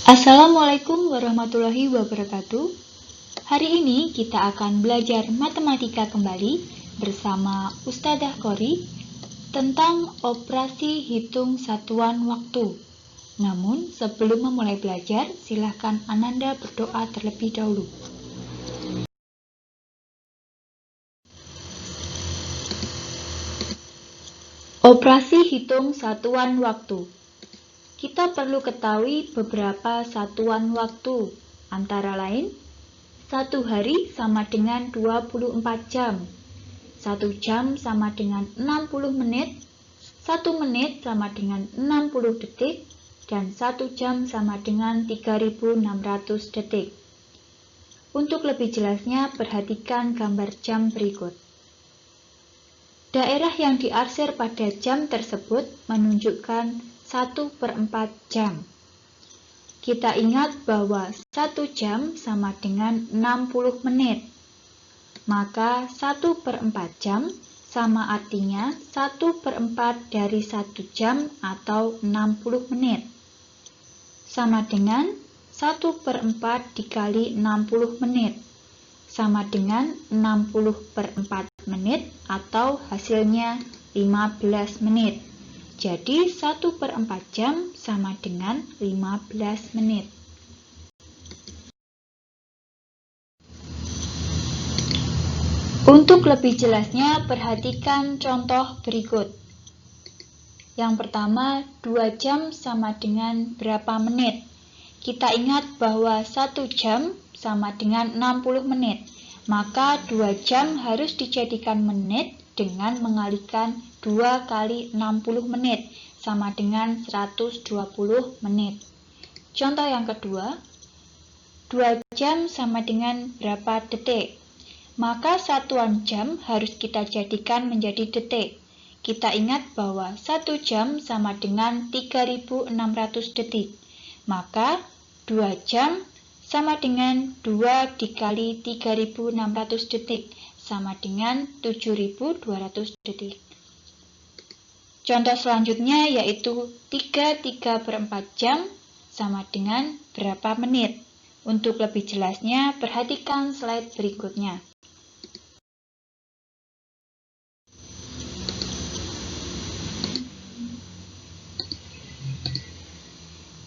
Assalamualaikum warahmatullahi wabarakatuh. Hari ini kita akan belajar matematika kembali bersama Ustadzah Qori tentang operasi hitung satuan waktu. Namun sebelum memulai belajar, silahkan Ananda berdoa terlebih dahulu. Operasi hitung satuan waktu. Kita perlu ketahui beberapa satuan waktu, antara lain 1 hari sama dengan 24 jam, 1 jam sama dengan 60 menit, 1 menit sama dengan 60 detik, dan 1 jam sama dengan 3600 detik. Untuk lebih jelasnya, perhatikan gambar jam berikut. Daerah yang diarsir pada jam tersebut menunjukkan 1/4 jam. Kita ingat bahwa 1 jam sama dengan 60 menit. Maka 1/4 jam sama artinya 1/4 dari 1 jam atau 60 menit. Sama dengan 1/4 dikali 60 menit. Sama dengan 60/4 menit atau hasilnya 15 menit. Jadi 1/4 jam sama dengan 15 menit. Untuk lebih jelasnya, perhatikan contoh berikut. Yang pertama, 2 jam sama dengan berapa menit? Kita ingat bahwa 1 jam sama dengan 60 menit. Maka 2 jam harus dijadikan menit dengan mengalikan 2 kali 60 menit sama dengan 120 menit. Contoh yang kedua, 2 jam sama dengan berapa detik? Maka satuan jam harus kita jadikan menjadi detik. Kita ingat bahwa 1 jam sama dengan 3600 detik. Maka 2 jam sama dengan 2 dikali 3600 detik, sama dengan 7200 detik. Contoh selanjutnya yaitu 3/4 jam sama dengan berapa menit. Untuk lebih jelasnya, perhatikan slide berikutnya.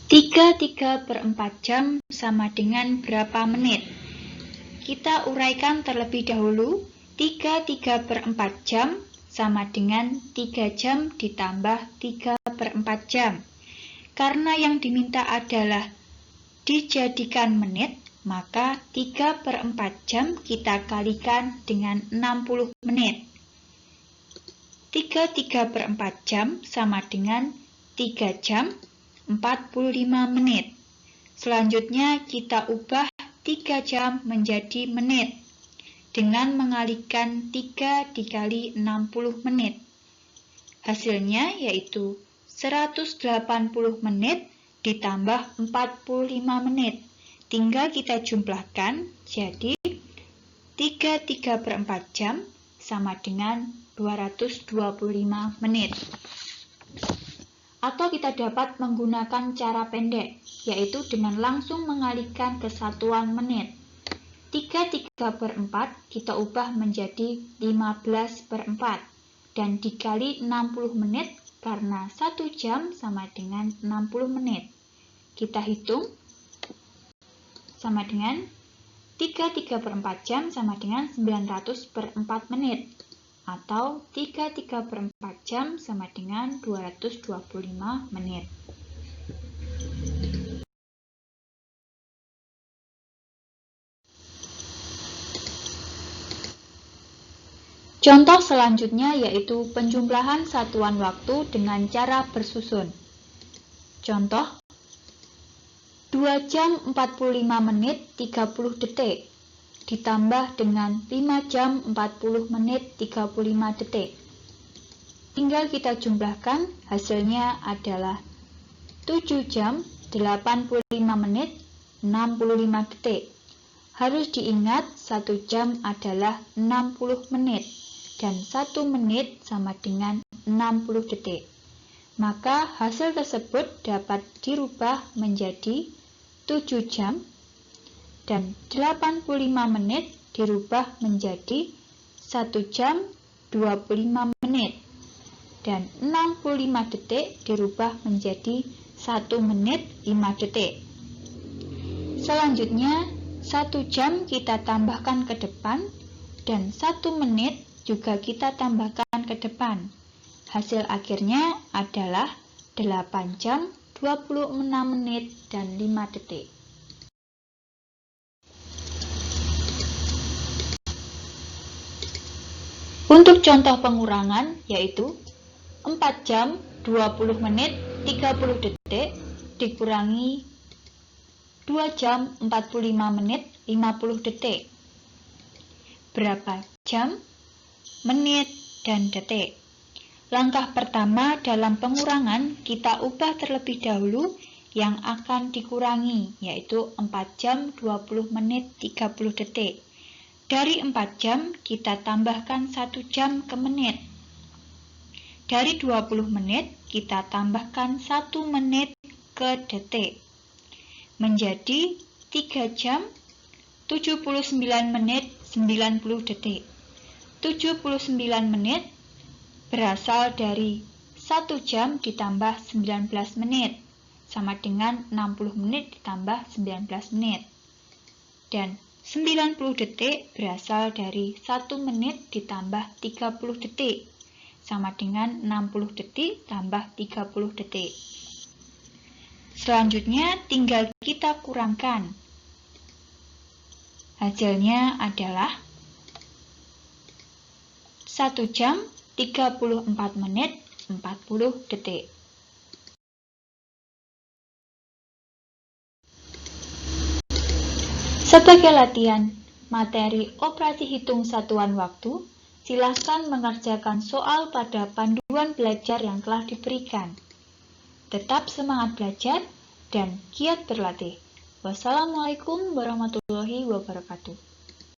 Tiga per 4 jam sama dengan berapa menit? Kita uraikan terlebih dahulu. 3/4 jam sama dengan 3 jam ditambah 3/4 jam. Karena yang diminta adalah dijadikan menit, maka 3/4 jam kita kalikan dengan 60 menit. 3/4 jam sama dengan 3 jam 45 menit. Selanjutnya kita ubah 3 jam menjadi menit dengan mengalikan 3 dikali 60 menit. Hasilnya yaitu 180 menit ditambah 45 menit. Tinggal kita jumlahkan, jadi 3/4 jam sama dengan 225 menit. Atau kita dapat menggunakan cara pendek, yaitu dengan langsung mengalihkan ke satuan menit. 3/4 kita ubah menjadi 15/4 dan dikali 60 menit karena 1 jam sama dengan 60 menit. Kita hitung sama dengan 3/4 jam sama dengan 900/4 menit. Atau 3/4 jam sama dengan 225 menit. Contoh selanjutnya yaitu penjumlahan satuan waktu dengan cara bersusun. Contoh, 2 jam 45 menit 30 detik. Ditambah dengan 5 jam 40 menit 35 detik. Tinggal kita jumlahkan, hasilnya adalah 7 jam 85 menit 65 detik. Harus diingat 1 jam adalah 60 menit dan 1 menit sama dengan 60 detik. Maka hasil tersebut dapat dirubah menjadi 7 jam, dan 85 menit dirubah menjadi 1 jam 25 menit, dan 65 detik dirubah menjadi 1 menit 5 detik. Selanjutnya, 1 jam kita tambahkan ke depan, dan 1 menit juga kita tambahkan ke depan. Hasil akhirnya adalah 8 jam, 26 menit, dan 5 detik. Untuk contoh pengurangan yaitu 4 jam, 20 menit, 30 detik dikurangi 2 jam, 45 menit, 50 detik. Berapa jam, menit, dan detik? Langkah pertama dalam pengurangan, kita ubah terlebih dahulu yang akan dikurangi, yaitu 4 jam, 20 menit, 30 detik. Dari 4 jam, kita tambahkan 1 jam ke menit. Dari 20 menit, kita tambahkan 1 menit ke detik. Menjadi 3 jam, 79 menit, 90 detik. 79 menit berasal dari 1 jam ditambah 19 menit, sama dengan 60 menit ditambah 19 menit. Dan 90 detik berasal dari 1 menit ditambah 30 detik, sama dengan 60 detik tambah 30 detik. Selanjutnya tinggal kita kurangkan. Hasilnya adalah 1 jam, 34 menit, 40 detik. Sebagai latihan materi operasi hitung satuan waktu, silakan mengerjakan soal pada panduan belajar yang telah diberikan. Tetap semangat belajar dan giat berlatih. Wassalamualaikum warahmatullahi wabarakatuh.